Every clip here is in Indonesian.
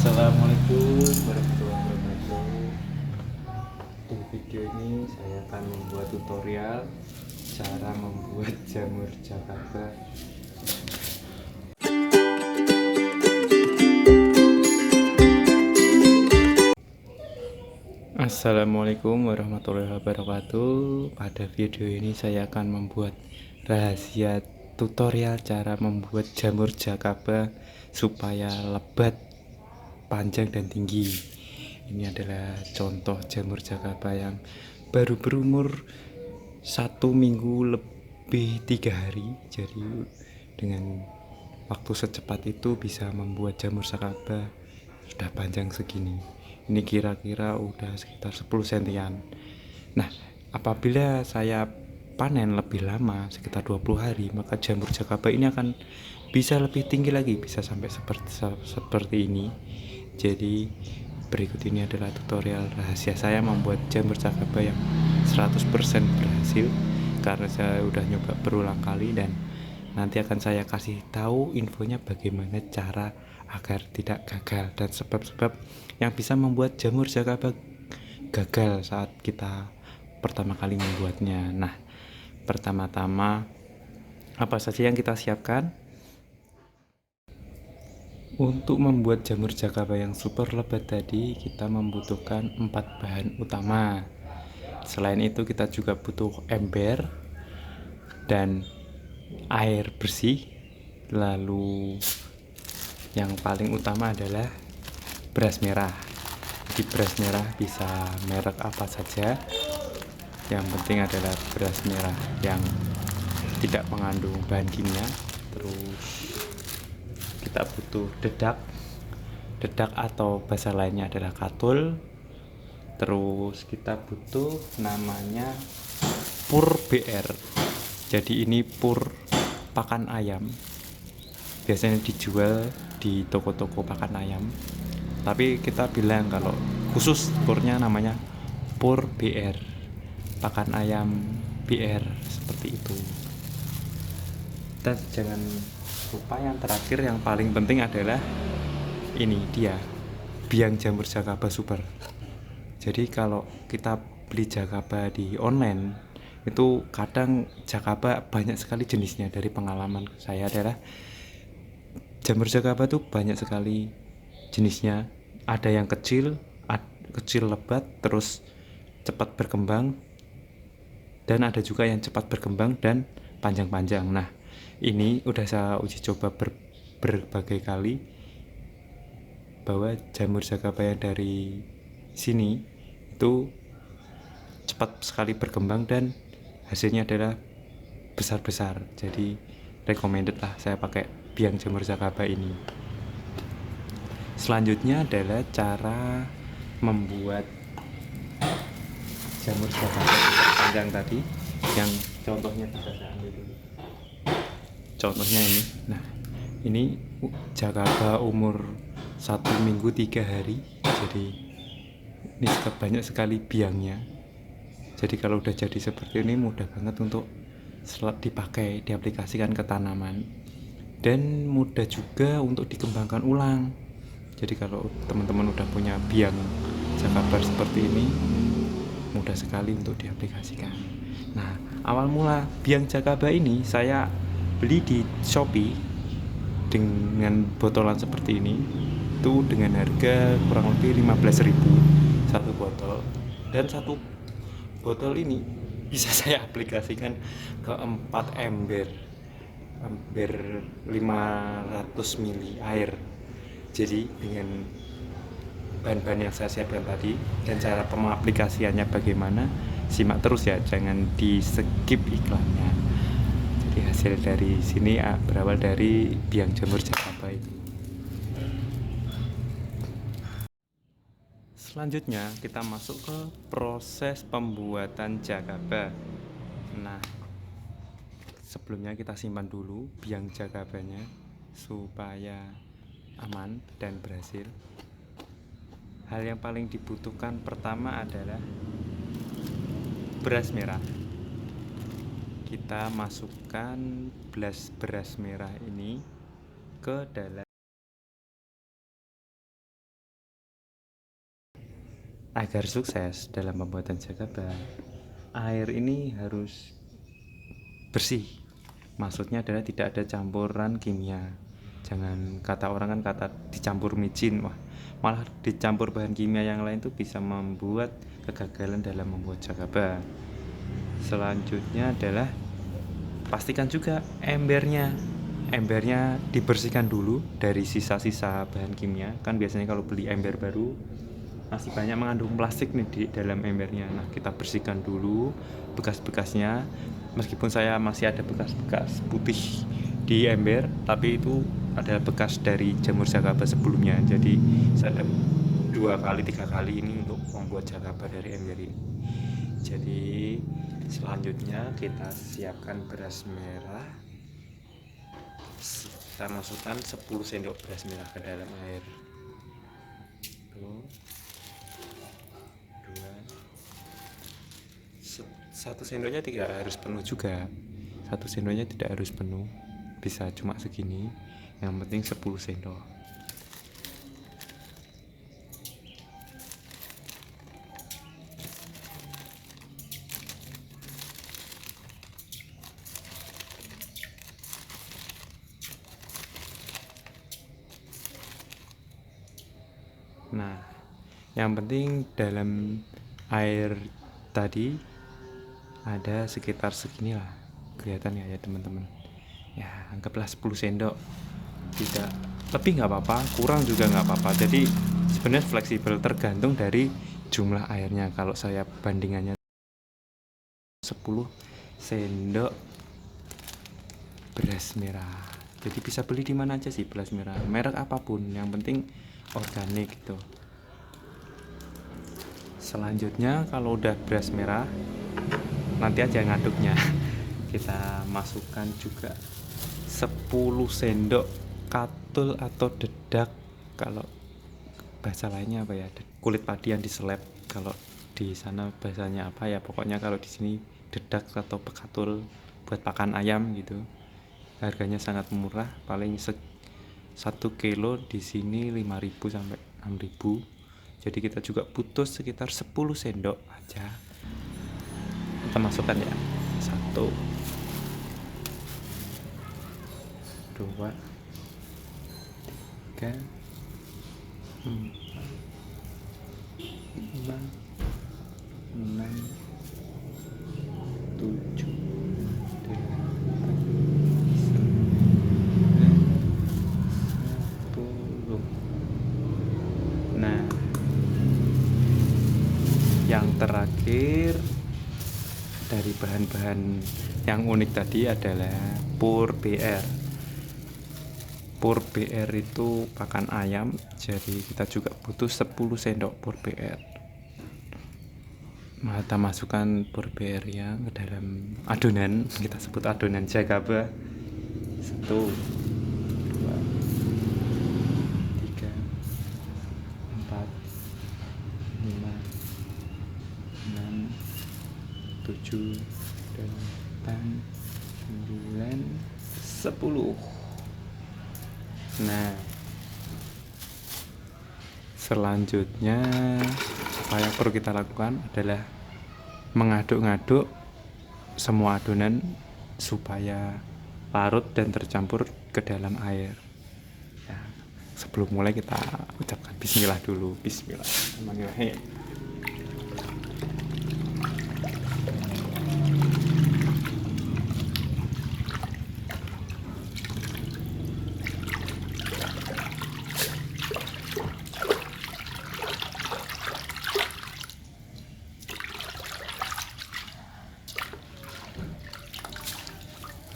Assalamualaikum warahmatullahi wabarakatuh. Di video ini saya akan membuat tutorial cara membuat jamur Jakarta. Assalamualaikum warahmatullahi wabarakatuh. Pada video ini saya akan membuat rahasia tutorial cara membuat jamur Jakarta supaya lebat, panjang dan tinggi. Ini adalah contoh jamur Jakarta yang baru berumur 1 minggu lebih 3 hari. Jadi dengan waktu secepat itu bisa membuat jamur Jakarta sudah panjang segini. Ini kira-kira udah sekitar 10 sentian. Nah, apabila saya panen lebih lama, sekitar 20 hari, maka jamur Jakarta ini akan bisa lebih tinggi lagi, bisa sampai seperti ini. Jadi berikut ini adalah tutorial rahasia saya membuat jamur Jakarta yang 100% berhasil, karena saya udah nyoba berulang kali, dan nanti akan saya kasih tahu infonya bagaimana cara agar tidak gagal dan sebab-sebab yang bisa membuat jamur Jakarta gagal saat kita pertama kali membuatnya. Nah, pertama-tama apa saja yang kita siapkan? Untuk membuat jamur Jakarta yang super lebat tadi, kita membutuhkan 4 bahan utama. Selain itu kita juga butuh ember dan air bersih. Lalu yang paling utama adalah beras merah. Jadi beras merah bisa merek apa saja, yang penting adalah beras merah yang tidak mengandung bahan kimia. Terus kita butuh dedak atau bahasa lainnya adalah katul. Terus kita butuh namanya pur BR. Jadi ini pur pakan ayam, biasanya dijual di toko-toko pakan ayam, tapi kita bilang kalau khusus purnya namanya pur BR, pakan ayam BR, seperti itu. Dan jangan lupa yang terakhir, yang paling penting adalah ini dia, biang jamur Jakarta super. Jadi kalau kita beli Jakarta di online itu kadang Jakarta banyak sekali jenisnya. Dari pengalaman saya adalah jamur Jakarta tuh banyak sekali jenisnya. Ada yang kecil lebat terus cepat berkembang, dan ada juga yang cepat berkembang dan panjang-panjang. Nah, ini udah saya uji coba berbagai kali bahwa jamur Jakarta yang dari sini itu cepat sekali berkembang dan hasilnya adalah besar-besar. Jadi recommended lah saya pakai biang jamur Jakarta ini. Selanjutnya adalah cara membuat jamur Jakarta panjang tadi, yang contohnya bisa saya ambil dulu. Contohnya ini. Nah, ini Jakarta umur 1 minggu 3 hari. Jadi ini banyak sekali biangnya. Jadi kalau udah jadi seperti ini mudah banget untuk dipakai, diaplikasikan ke tanaman, dan mudah juga untuk dikembangkan ulang. Jadi kalau teman-teman udah punya biang Jakarta seperti ini, mudah sekali untuk diaplikasikan. Nah, awal mula biang Jakarta ini saya beli di Shopee dengan botolan seperti ini, itu dengan harga kurang lebih 15.000 satu botol. Dan satu botol ini bisa saya aplikasikan ke 4 ember 500 ml air. Jadi dengan bahan-bahan yang saya siapkan tadi dan cara pengaplikasiannya bagaimana, simak terus ya, jangan di skip iklannya. Jadi hasil dari sini berawal dari biang jamur Jakarta itu. Selanjutnya kita masuk ke proses pembuatan Jakarta. Nah, sebelumnya kita simpan dulu biang Jakartanya supaya aman dan berhasil. Hal yang paling dibutuhkan pertama adalah beras merah. Kita masukkan beras merah ini ke dalam agar sukses dalam pembuatan jagaba, air ini harus bersih. Maksudnya adalah tidak ada campuran kimia. Jangan, kata orang kan kata dicampur micin, wah malah dicampur bahan kimia yang lain tuh bisa membuat kegagalan dalam membuat jagaba. Selanjutnya adalah pastikan juga embernya dibersihkan dulu dari sisa-sisa bahan kimia. Kan biasanya kalau beli ember baru masih banyak mengandung plastik nih di dalam embernya. Nah, kita bersihkan dulu bekas-bekasnya. Meskipun saya masih ada bekas-bekas putih di ember, tapi itu adalah bekas dari jamur jagaba sebelumnya. Jadi saya ada 2 kali 3 kali ini untuk membuat jagaba dari ember ini. Jadi selanjutnya kita siapkan beras merah. Kita masukkan 10 sendok beras merah ke dalam air. Tuh. 1 sendoknya tidak harus penuh juga. 1 sendoknya tidak harus penuh, bisa cuma segini, yang penting 10 sendok. Nah, yang penting dalam air tadi ada sekitar segini lah, kelihatan ya teman-teman ya, anggaplah 10 sendok, tidak lebih nggak apa-apa, kurang juga nggak apa-apa. Jadi sebenarnya fleksibel, tergantung dari jumlah airnya. Kalau saya bandingannya 10 sendok beras merah, jadi bisa beli di mana aja sih beras merah, merek apapun, yang penting organik gitu. Selanjutnya kalau udah beras merah, nanti aja ngaduknya. Kita masukkan juga 10 sendok katul atau dedak, kalau bahasa lainnya apa ya, kulit padi yang diselep. Kalau di sana bahasanya apa ya, pokoknya kalau di sini dedak atau pekatul buat pakan ayam gitu. Harganya sangat murah, paling 1 kilo di sini 5.000 sampai 6.000. Jadi kita juga butuh sekitar 10 sendok aja. Kita masukkan ya, 1 2 3 4 5 6 7 8 9 10. Nah, yang terakhir dari bahan-bahan yang unik tadi adalah pur BR. Pur BR itu pakan ayam, jadi kita juga butuh 10 sendok pur BR. Kita masukkan pur BR nya ke dalam adonan, kita sebut adonan jagaba. 1 2 3 4 5 6 7 8 9 10. Nah, selanjutnya apa yang perlu kita lakukan adalah mengaduk-ngaduk semua adonan supaya larut dan tercampur ke dalam air. Ya, sebelum mulai kita ucapkan bismillah dulu. Bismillahirrahmanirrahim.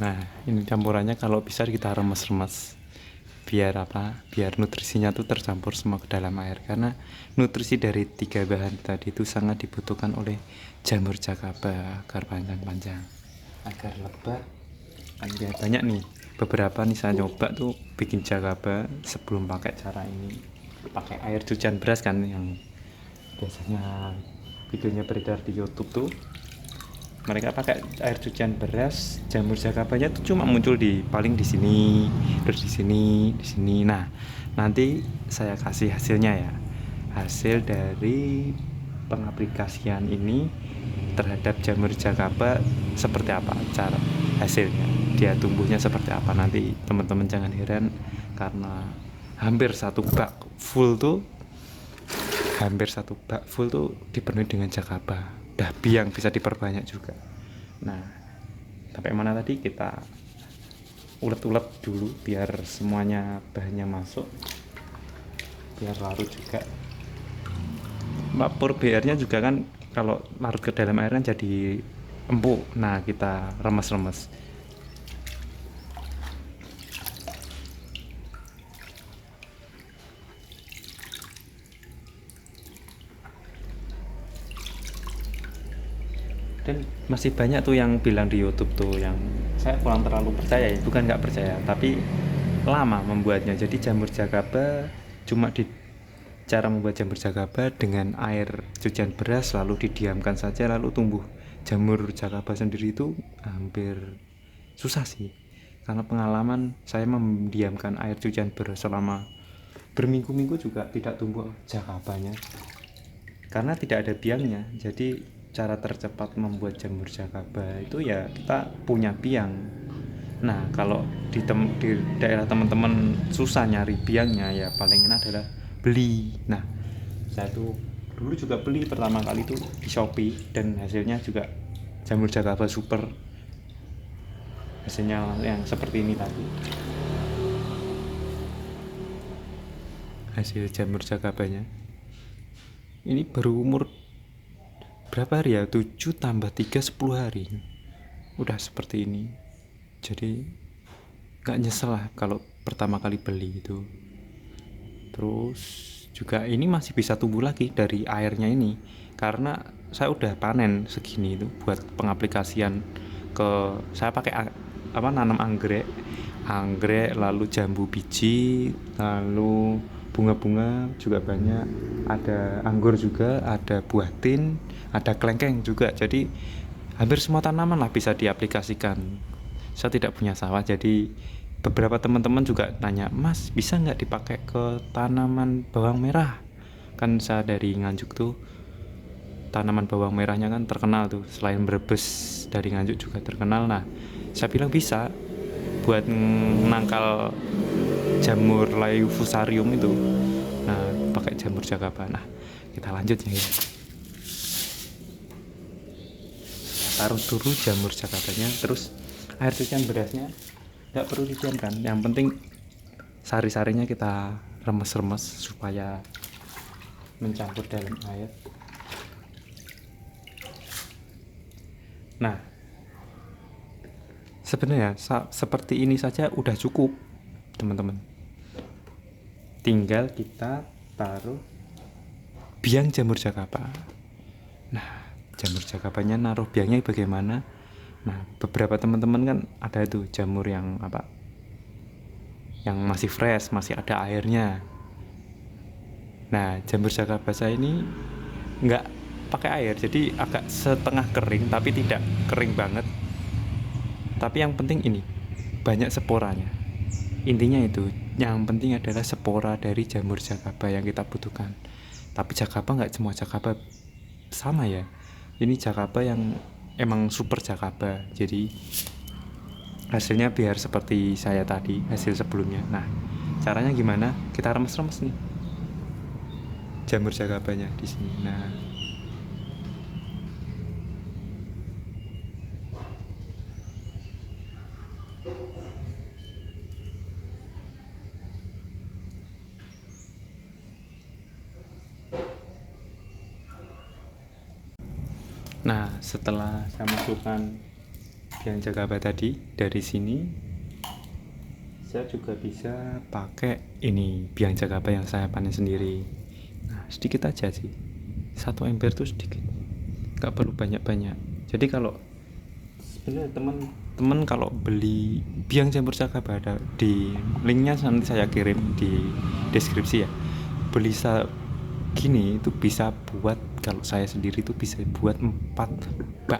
Nah, ini campurannya kalau bisa kita remes-remes, biar apa? Biar nutrisinya tuh tercampur semua ke dalam air, karena nutrisi dari 3 bahan tadi itu sangat dibutuhkan oleh jamur jagaba agar panjang-panjang, agar lebat. Kan biar banyak nih, beberapa nih saya nyoba tuh bikin jagaba sebelum pakai cara ini, pakai air cucian beras kan, yang biasanya videonya beredar di YouTube tuh. Mereka pakai air cucian beras, jamur jagabanya tuh cuma muncul di paling di sini, terus di sini. Nah, nanti saya kasih hasilnya ya. Hasil dari pengaplikasian ini terhadap jamur jagaba seperti apa cara hasilnya, dia tumbuhnya seperti apa. Nanti teman-teman jangan heran karena hampir satu bak full tuh dipenuhi dengan jagaba. Dah biang bisa diperbanyak juga. Nah, sampai mana tadi, kita ulet-ulet dulu biar semuanya bahannya masuk, biar larut juga. Vapor BR-nya juga kan kalau larut ke dalam air kan jadi empuk. Nah, kita remes-remes. Dan masih banyak tuh yang bilang di YouTube tuh, yang saya kurang terlalu percaya ya, bukan nggak percaya, tapi lama membuatnya. Jadi jamur jagaba cuma cara membuat jamur jagaba dengan air cucian beras lalu didiamkan saja lalu tumbuh. Jamur jagaba sendiri itu hampir susah sih, karena pengalaman saya mendiamkan air cucian beras selama berminggu-minggu juga tidak tumbuh jagabanya karena tidak ada biangnya. Jadi cara tercepat membuat jamur jagaba itu ya kita punya biang. Nah, kalau di daerah teman-teman susah nyari biangnya, ya paling enak adalah beli. Nah, saya tuh dulu juga beli pertama kali tuh di Shopee, dan hasilnya juga jamur jagaba super. Hasilnya yang seperti ini tadi. Hasil jamur jagabanya. Ini baru umur berapa hari ya? 7 tambah 3 10 hari. Udah seperti ini. Jadi gak nyesel lah kalau pertama kali beli itu. Terus juga ini masih bisa tumbuh lagi dari airnya ini, karena saya udah panen segini itu buat pengaplikasian ke, saya pakai nanam anggrek lalu jambu biji, lalu bunga-bunga juga banyak, ada anggur juga, ada buah tin, ada kelengkeng juga. Jadi hampir semua tanaman lah bisa diaplikasikan. Saya tidak punya sawah, jadi beberapa teman-teman juga tanya, Mas bisa nggak dipakai ke tanaman bawang merah? Kan saya dari Nganjuk tuh, tanaman bawang merahnya kan terkenal tuh, selain Brebes dari Nganjuk juga terkenal. Nah, saya bilang bisa buat nangkal jamur layu fusarium itu. Nah, pakai jamur jagaba. Nah, kita lanjut ya. Taruh dulu jamur jagabanya, terus air cucian berasnya nggak perlu didiamkan, yang penting sari-sarinya kita remes-remes supaya mencampur dalam air. Nah, sebenarnya seperti ini saja udah cukup teman-teman. Tinggal kita taruh biang jamur jagaba. Nah, jamur jagabanya naruh biangnya bagaimana? Nah, beberapa teman-teman kan ada tuh jamur yang yang masih fresh, masih ada airnya. Nah, jamur jagaba saya ini nggak pakai air, jadi agak setengah kering, tapi tidak kering banget. Tapi yang penting ini banyak sporanya. Intinya itu, yang penting adalah spora dari jamur jagaba yang kita butuhkan. Tapi jagaba nggak semua jagaba sama ya. Ini jagaba yang emang super jagaba, jadi hasilnya biar seperti saya tadi hasil sebelumnya. Nah, caranya gimana? Kita remes-remes nih jamur jagabanya di sini. Nah, setelah saya masukkan biang jagaba tadi, dari sini saya juga bisa pakai ini biang jagaba yang saya panen sendiri. Nah, sedikit aja sih, 1 ember tuh sedikit, nggak perlu banyak-banyak. Jadi kalau sebenarnya teman-teman kalau beli biang jamur jagaba, ada di linknya nanti saya kirim di deskripsi ya. Beli gini itu bisa buat, kalau saya sendiri itu bisa buat 4 bak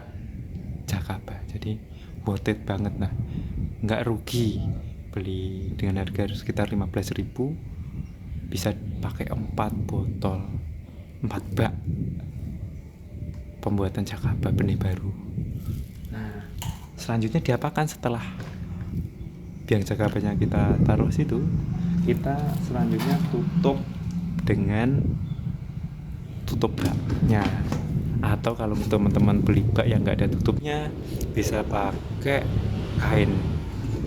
jagaba, jadi worth it banget. Nah, nggak rugi, beli dengan harga sekitar 15.000 bisa pakai 4 botol 4 bak. pembuatan jakaba benih baru. Nah, selanjutnya diapakan setelah biang jakabanya kita taruh situ? Kita selanjutnya tutup dengan tutup baknya, atau kalau teman-teman beli bak yang nggak ada tutupnya bisa pakai kain,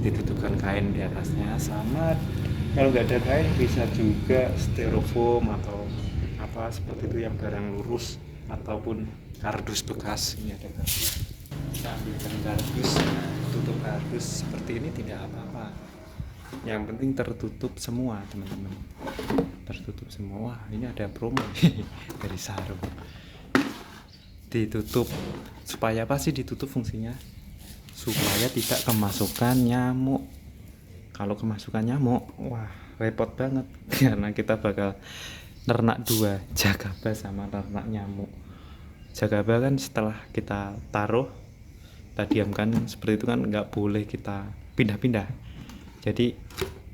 ditutupkan kain di atasnya. Sama kalau nggak ada kain bisa juga styrofoam atau apa seperti itu yang barang lurus, ataupun kardus bekas. Ini ada kardus, kita ambilkan kardus, tutup kardus seperti ini, tidak apa-apa, yang penting tertutup semua teman-teman, tertutup semua. Wah, ini ada promo dari Sarung, ditutup. Supaya apa sih ditutup fungsinya? Supaya tidak kemasukan nyamuk. Kalau kemasukan nyamuk, wah repot banget karena kita bakal ternak dua, jakaba sama ternak nyamuk. Jakaba kan setelah kita taruh, kita diamkan seperti itu kan, nggak boleh kita pindah-pindah. Jadi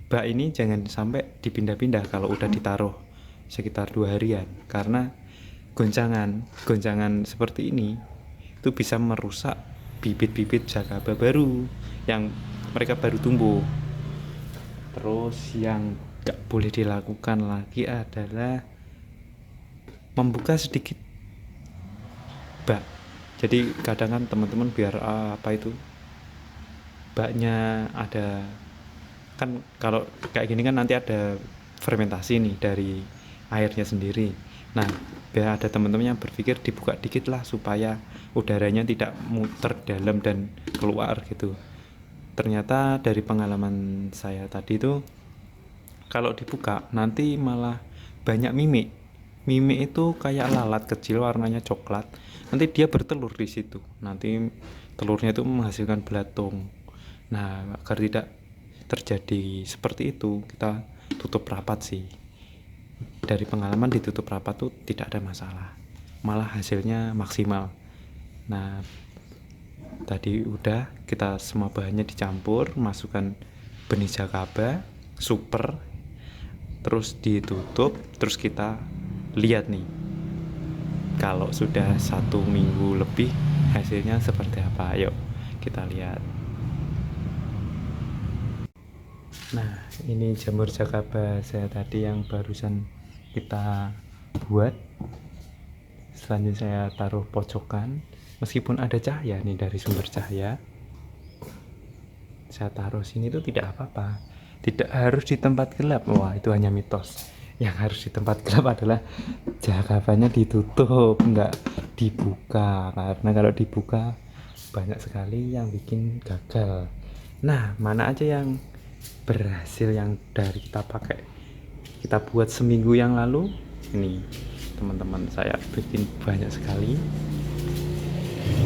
bak ini jangan sampai dipindah-pindah kalau udah ditaruh sekitar 2 harian, karena goncangan seperti ini itu bisa merusak bibit-bibit jakaba baru yang mereka baru tumbuh. Terus yang gak boleh dilakukan lagi adalah membuka sedikit bak. Jadi kadang kan teman-teman biar baknya ada, kan kalau kayak gini kan nanti ada fermentasi nih dari airnya sendiri. Nah, biar ada teman-teman yang berpikir dibuka dikit lah supaya udaranya tidak muter dalam dan keluar gitu. Ternyata dari pengalaman saya tadi itu, kalau dibuka nanti malah banyak mimik. Mimik itu kayak lalat kecil warnanya coklat. Nanti dia bertelur di situ. Nanti telurnya itu menghasilkan belatung. Nah, agar tidak terjadi seperti itu, kita tutup rapat sih. Dari pengalaman ditutup rapat tuh tidak ada masalah, malah hasilnya maksimal. Nah, tadi udah kita semua bahannya dicampur, masukkan benih jakaba super, terus ditutup, terus kita lihat nih kalau sudah 1 minggu lebih hasilnya seperti apa. Ayo kita lihat. Nah, ini jamur jakaba saya tadi yang barusan kita buat. Selanjutnya saya taruh pojokan, meskipun ada cahaya nih dari sumber cahaya, saya taruh sini itu tidak apa-apa, tidak harus di tempat gelap. Wah, itu hanya mitos. Yang harus di tempat gelap adalah jakabanya ditutup, nggak dibuka, karena kalau dibuka banyak sekali yang bikin gagal. Nah, mana aja yang berhasil yang dari kita pakai, kita buat seminggu yang lalu ini teman-teman, saya bikin banyak sekali.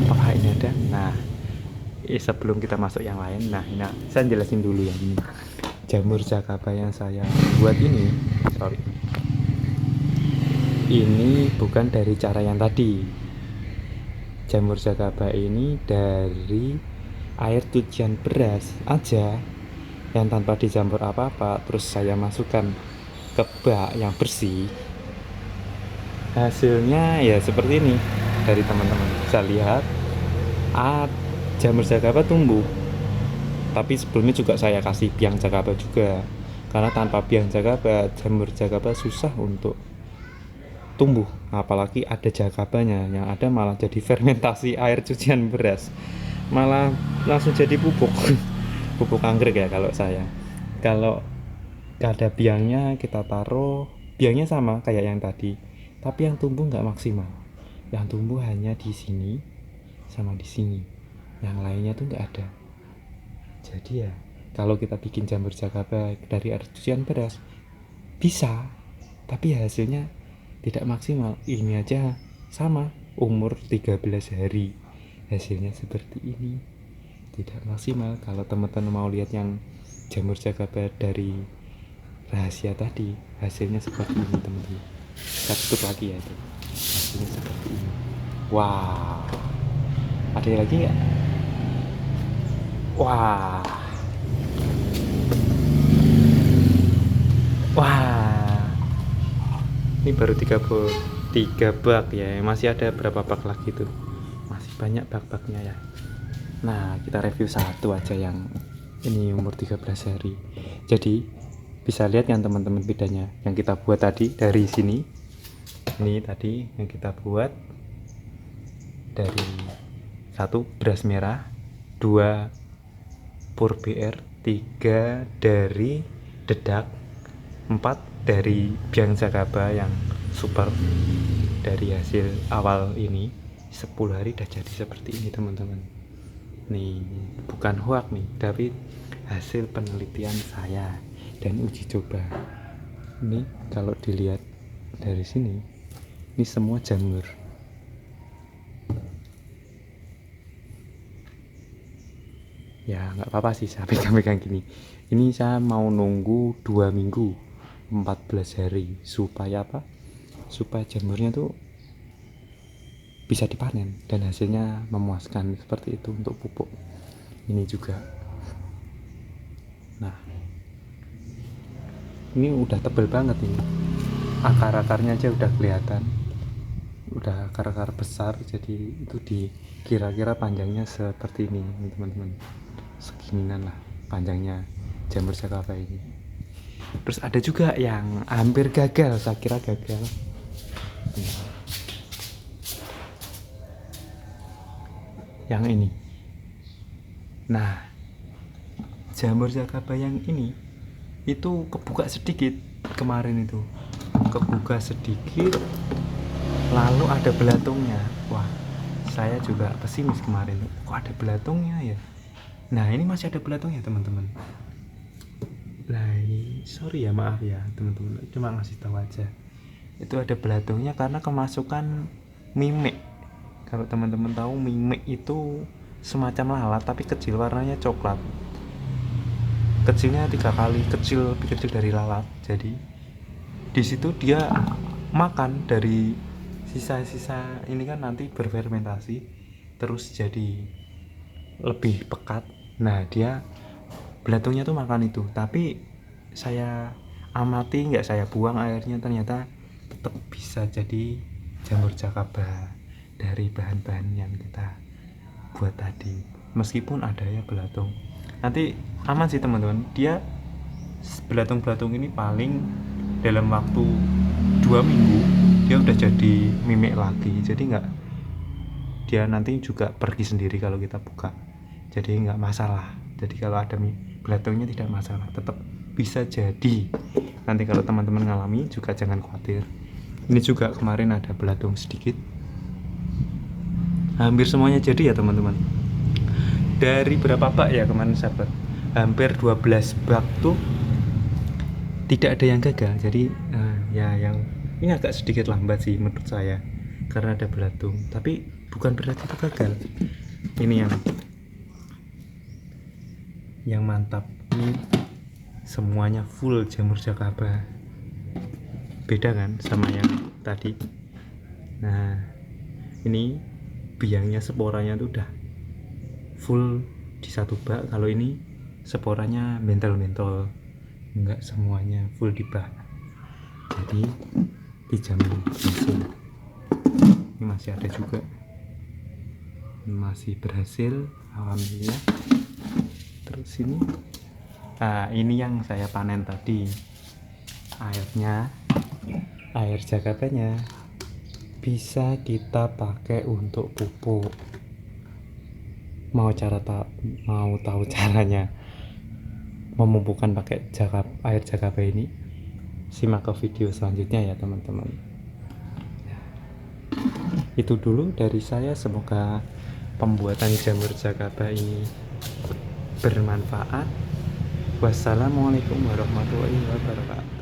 Apakah ini ada? Nah, sebelum kita masuk yang lain, nah ini saya jelasin dulu ya. Ini jamur jakaba yang saya buat ini, ini bukan dari cara yang tadi. Jamur jakaba ini dari air cucian beras aja, yang tanpa dicampur apa-apa, terus saya masukkan ke bak yang bersih. Hasilnya ya seperti ini. Dari teman-teman bisa lihat jamur jakaba tumbuh. Tapi sebelumnya juga saya kasih biang jakaba juga, karena tanpa biang jakaba, jamur jakaba susah untuk tumbuh, apalagi ada jakabanya. Yang ada malah jadi fermentasi air cucian beras, malah langsung jadi pupuk pupuk anggrek ya kalau saya. Kalau gak ada biangnya, kita taruh biangnya sama kayak yang tadi, tapi yang tumbuh nggak maksimal. Yang tumbuh hanya di sini sama di sini, yang lainnya tuh nggak ada. Jadi ya kalau kita bikin jamur jakaba dari air cucian beras bisa, tapi hasilnya tidak maksimal. Ini aja sama, umur 13 hari hasilnya seperti ini, tidak maksimal. Kalau teman-teman mau lihat yang jamur jakaba dari rahasia tadi, hasilnya seperti ini teman-teman. Kita tutup lagi ya, itu hasilnya seperti ini. Wow, ada lagi nggak? Wah, wah, ini baru 3 3 bak ya, masih ada berapa bak lagi tuh, masih banyak bak-baknya ya. Nah kita review satu aja yang ini umur 13 hari. Jadi bisa lihat kan teman-teman bedanya yang kita buat tadi dari sini. Ini tadi yang kita buat dari 1 beras merah, 2 pur BR, 3 dari dedak, 4 dari biang jakaba yang super. Dari hasil awal ini 10 hari udah jadi seperti ini teman-teman. Nih bukan hoax nih, tapi hasil penelitian saya dan uji coba. Ini kalau dilihat dari sini, ini semua jamur. Ya nggak apa-apa sih saya pegang-pegang gini. Ini saya mau nunggu 2 minggu 14 hari supaya apa? Supaya jamurnya tuh bisa dipanen dan hasilnya memuaskan seperti itu untuk pupuk. Ini juga. Nah, ini udah tebel banget ini. Akar-akarnya aja udah kelihatan. Udah akar-akar besar, jadi itu kira-kira panjangnya seperti ini, teman-teman. Seginian lah panjangnya jamur jakaba ini. Terus ada juga yang hampir gagal, saya kira gagal. Yang ini. Nah, jamur jakaba yang ini itu kebuka sedikit kemarin itu. Kebuka sedikit lalu ada belatungnya. Wah, saya juga pesimis kemarin. Kok ada belatungnya ya? Nah, ini masih ada belatungnya, teman-teman. Nah, sorry ya, maaf ya, teman-teman. Cuma ngasih tahu aja. Itu ada belatungnya karena kemasukan mimik. Kalau teman-teman tahu, mimik itu semacam lalat tapi kecil, warnanya coklat. Kecilnya 3 kali kecil, lebih kecil dari lalat. Jadi di situ dia makan dari sisa-sisa ini kan, nanti berfermentasi terus jadi lebih pekat. Nah, dia belatungnya tuh makan itu, tapi saya amati, nggak saya buang airnya, ternyata tetap bisa jadi jamur jakaba dari bahan-bahan yang kita buat tadi, meskipun ada ya belatung. Nanti aman sih teman-teman, dia belatung-belatung ini paling dalam waktu 2 minggu dia udah jadi mimik lagi, jadi nggak, dia nanti juga pergi sendiri kalau kita buka, jadi nggak masalah. Jadi kalau ada belatungnya tidak masalah, tetap bisa jadi. Nanti kalau teman-teman ngalami juga jangan khawatir. Ini juga kemarin ada belatung sedikit, hampir semuanya jadi ya teman-teman. Dari berapa bak ya kemarin sahabat, hampir 12 bak tuh tidak ada yang gagal. Jadi ya yang ini agak sedikit lambat sih menurut saya karena ada belatung, tapi bukan berarti itu gagal. Ini yang mantap, ini semuanya full jamur jakaba, beda kan sama yang tadi. Nah, ini biangnya, sporanya tuh udah full di 1 bak. Kalau ini sporanya mentol-mentol, enggak semuanya full di bak, jadi dijamin berhasil. Ini masih ada juga, masih berhasil, alhamdulillah. Terus ini ini yang saya panen tadi, airnya, air jakabanya bisa kita pakai untuk pupuk. Mau tahu caranya memupukkan pakai air jakaba ini, simak ke video selanjutnya ya teman-teman. Itu dulu dari saya, semoga pembuatan jamur jakaba ini bermanfaat. Wassalamualaikum warahmatullahi wabarakatuh.